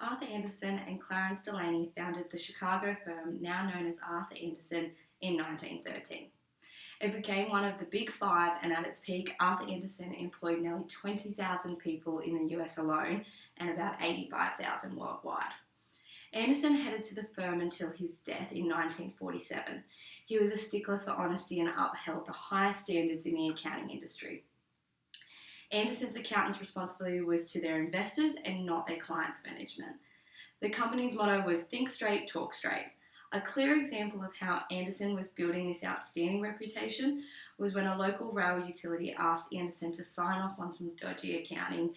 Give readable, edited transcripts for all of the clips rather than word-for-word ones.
Arthur Anderson and Clarence Delaney founded the Chicago firm now known as Arthur Anderson in 1913. It became one of the Big Five, and at its peak, Arthur Anderson employed nearly 20,000 people in the US alone and about 85,000 worldwide. Anderson headed to the firm until his death in 1947. He was a stickler for honesty and upheld the highest standards in the accounting industry. Anderson's accountants' responsibility was to their investors and not their clients' management. The company's motto was think straight, talk straight. A clear example of how Anderson was building this outstanding reputation was when a local rail utility asked Anderson to sign off on some dodgy accounting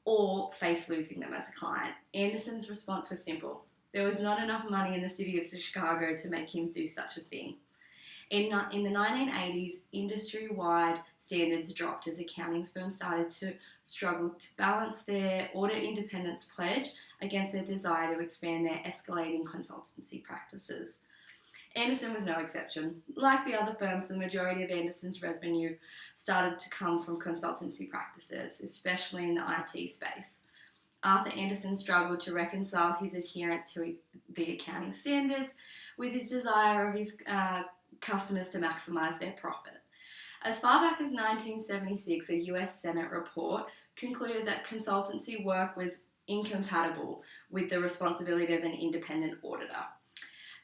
or face losing them as a client. Anderson's response was simple. There was not enough money in the city of Chicago to make him do such a thing. In the 1980s, industry-wide standards dropped as accounting firms started to struggle to balance their audit independence pledge against their desire to expand their escalating consultancy practices. Anderson was no exception. Like the other firms, the majority of Anderson's revenue started to come from consultancy practices, especially in the IT space. Arthur Anderson struggled to reconcile his adherence to the accounting standards with his desire of his customers to maximise their profit. As far back as 1976, a US Senate report concluded that consultancy work was incompatible with the responsibility of an independent auditor.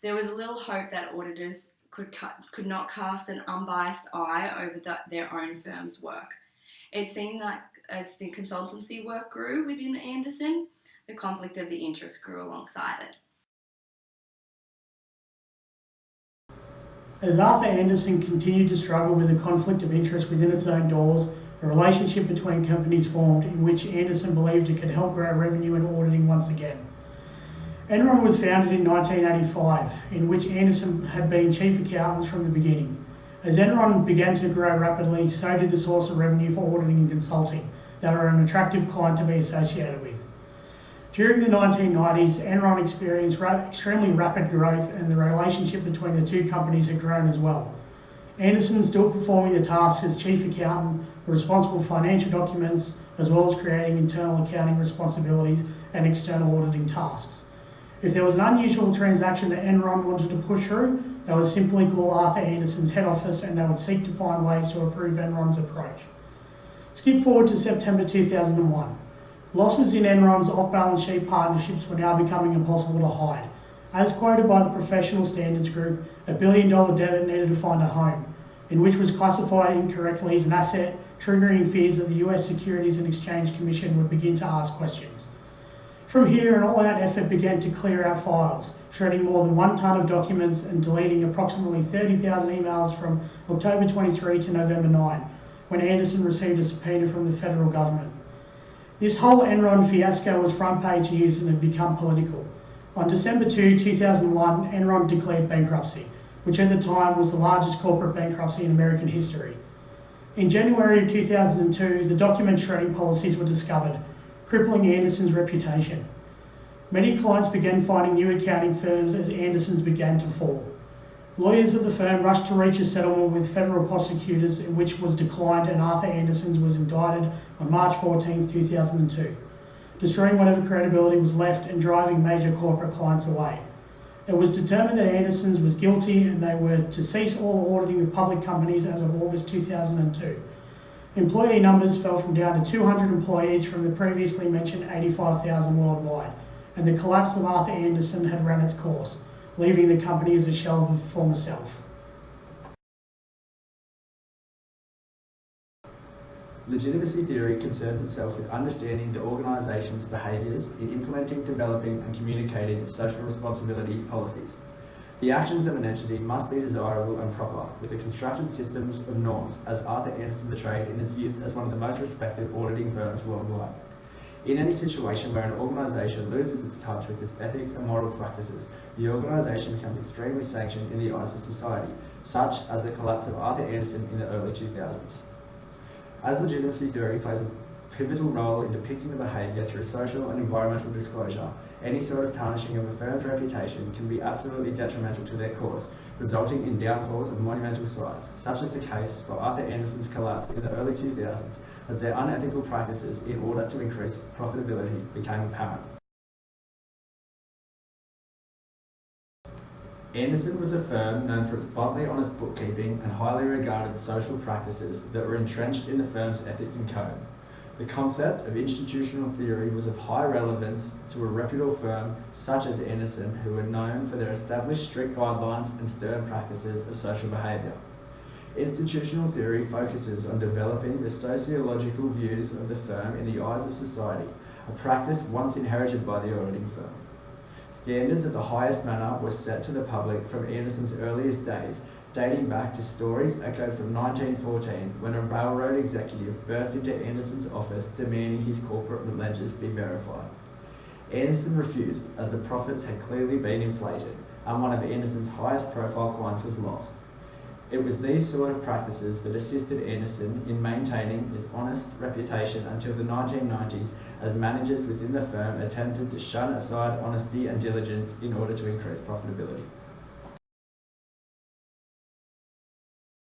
There was little hope that auditors could not cast an unbiased eye over their own firm's work. It seemed like as the consultancy work grew within Anderson, the conflict of the interest grew alongside it. As Arthur Anderson continued to struggle with a conflict of interest within its own doors, a relationship between companies formed in which Anderson believed it could help grow revenue and auditing once again. Enron was founded in 1985, in which Anderson had been chief accountant from the beginning. As Enron began to grow rapidly, so did the source of revenue for auditing and consulting that are an attractive client to be associated with. During the 1990s, Enron experienced extremely rapid growth, and the relationship between the two companies had grown as well. Anderson, still performing the tasks as chief accountant, was responsible for financial documents as well as creating internal accounting responsibilities and external auditing tasks. If there was an unusual transaction that Enron wanted to push through, they would simply call Arthur Anderson's head office and they would seek to find ways to approve Enron's approach. Skip forward to September 2001. Losses in Enron's off-balance sheet partnerships were now becoming impossible to hide. As quoted by the Professional Standards Group, $1 billion debit needed to find a home, in which was classified incorrectly as an asset, triggering fears that the US Securities and Exchange Commission would begin to ask questions. From here, an all-out effort began to clear out files, shredding more than 1 ton of documents and deleting approximately 30,000 emails from October 23 to November 9, when Anderson received a subpoena from the federal government. This whole Enron fiasco was front-page news and had become political. On December 2, 2001, Enron declared bankruptcy, which at the time was the largest corporate bankruptcy in American history. In January of 2002, the document shredding policies were discovered, crippling Anderson's reputation. Many clients began finding new accounting firms as Anderson's began to fall. Lawyers of the firm rushed to reach a settlement with federal prosecutors, in which was declined, and Arthur Anderson's was indicted on March 14, 2002, destroying whatever credibility was left and driving major corporate clients away. It was determined that Anderson's was guilty and they were to cease all auditing of public companies as of August 2002. Employee numbers fell from down to 200 employees from the previously mentioned 85,000 worldwide, and the collapse of Arthur Anderson had run its course, leaving the company as a shell of its former self. Legitimacy theory concerns itself with understanding the organisation's behaviours in implementing, developing and communicating its social responsibility policies. The actions of an entity must be desirable and proper, with a constructed system of norms, as Arthur Anderson portrayed in his youth as one of the most respected auditing firms worldwide. In any situation where an organisation loses its touch with its ethics and moral practices, the organisation becomes extremely sanctioned in the eyes of society, such as the collapse of Arthur Anderson in the early 2000s. As legitimacy theory plays a pivotal role in depicting the behaviour through social and environmental disclosure, any sort of tarnishing of a firm's reputation can be absolutely detrimental to their cause, resulting in downfalls of monumental size, such as the case for Arthur Anderson's collapse in the early 2000s, as their unethical practices in order to increase profitability became apparent. Anderson was a firm known for its bluntly honest bookkeeping and highly regarded social practices that were entrenched in the firm's ethics and code. The concept of institutional theory was of high relevance to a reputable firm such as Anderson, who were known for their established strict guidelines and stern practices of social behaviour. Institutional theory focuses on developing the sociological views of the firm in the eyes of society, a practice once inherited by the auditing firm. Standards of the highest manner were set to the public from Anderson's earliest days, dating back to stories echoed from 1914 when a railroad executive burst into Anderson's office demanding his corporate ledgers be verified. Anderson refused, as the profits had clearly been inflated, and one of Anderson's highest profile clients was lost. It was these sort of practices that assisted Anderson in maintaining his honest reputation until the 1990s, as managers within the firm attempted to shun aside honesty and diligence in order to increase profitability.